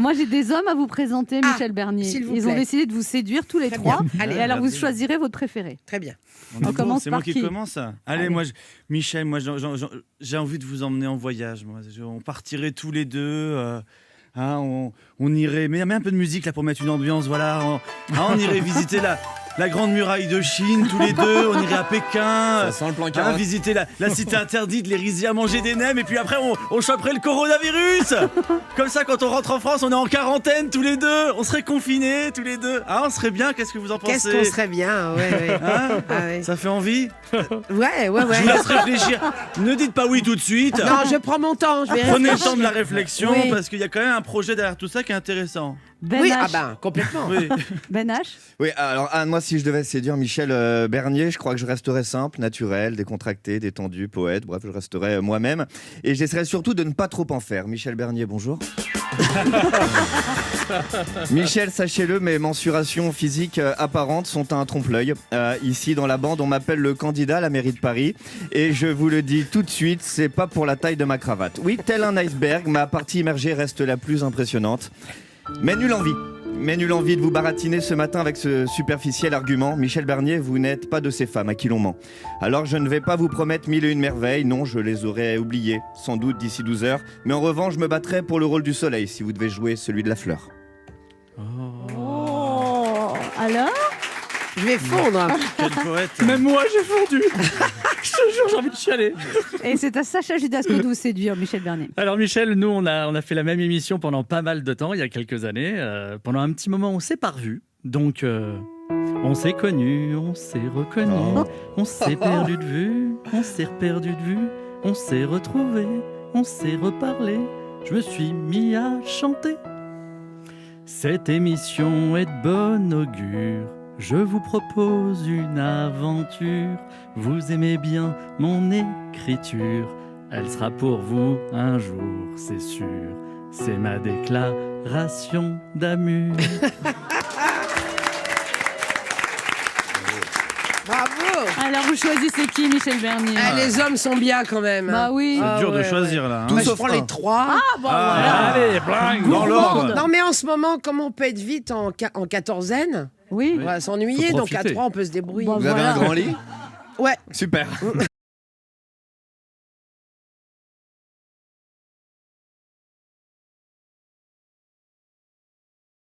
Moi, j'ai des hommes à vous présenter, Michel Bernier. s'il vous Ils ont plaît. décidé de vous séduire tous les Très trois. bien. Allez. Et alors, vous choisirez votre préféré. Très bien. On commence C'est par moi qui qui commence. Allez, moi, Michel, moi, j'ai envie de vous emmener en voyage. Moi. On partirait tous les deux. On irait, mais un peu de musique là pour mettre une ambiance. Voilà, on irait visiter la grande muraille de Chine tous les deux. On irait à Pékin. Ça sent le plan carotte. Visiter la cité interdite, les rizières, manger des nems. Et puis après, on choperait le coronavirus. Comme ça, quand on rentre en France, on est en quarantaine tous les deux. On serait confinés tous les deux. On serait bien. Qu'est-ce que vous en pensez? Qu'est-ce qu'on serait bien, ouais. Ouais. Ça fait envie? Ouais. Je vous laisse réfléchir. Ne dites pas oui tout de suite. Non, je prends mon temps, je vais Prenez le réfléchir. temps de la réflexion Oui. parce qu'il y a quand même un projet derrière tout ça qui est intéressant. Ben Oui, H. complètement. Oui. Ben H. Oui, alors moi, si je devais séduire Michel Bernier, je crois que je resterais simple, naturel, décontracté, détendu, poète. Bref, je resterais moi-même. Et j'essaierais surtout de ne pas trop en faire. Michel Bernier, bonjour. Michel, sachez-le, mes mensurations physiques apparentes sont un trompe-l'œil. Ici, dans la bande, on m'appelle le candidat à la mairie de Paris. Et je vous le dis tout de suite, c'est pas pour la taille de ma cravate. Oui, tel un iceberg, ma partie immergée reste la plus impressionnante. Mais nulle envie de vous baratiner ce matin avec ce superficiel argument. Michel Bernier, vous n'êtes pas de ces femmes à qui l'on ment. Alors je ne vais pas vous promettre 1001 merveilles, non, je les aurais oubliées, sans doute d'ici 12 heures. Mais en revanche, je me battrai pour le rôle du soleil, si vous devez jouer celui de la fleur. Oh. Alors Je vais fondre. Quel poète. Même moi, j'ai fondu. Je te jure, j'ai envie de chialer. Et c'est à Sacha Judasco de vous séduire, Michel Bernier. Alors Michel, nous on a fait la même émission pendant pas mal de temps, il y a quelques années. Pendant un petit moment, on s'est pas revus. Donc on s'est connus, on s'est reconnus, on s'est perdu de vue, on s'est reperdu de vue, on s'est retrouvés, on s'est reparlé. Je me suis mis à chanter. Cette émission est de bon augure. Je vous propose une aventure. Vous aimez bien mon écriture. Elle sera pour vous un jour, c'est sûr. C'est ma déclaration d'amour. Bravo. Alors, vous choisissez qui, Michel Bernier? Les hommes sont bien quand même. Bah oui. C'est dur de ouais, choisir là. Tout Bah, je sauf prends un. les trois. Bon, voilà. Allez, bling, Dans l'ordre. Non, mais en ce moment, comme on peut être vite en quatorzaine, Oui. on va s'ennuyer. Faut Donc à profiter. trois, on peut se débrouiller. Bon, Vous avez voilà. un grand lit? Ouais. Super.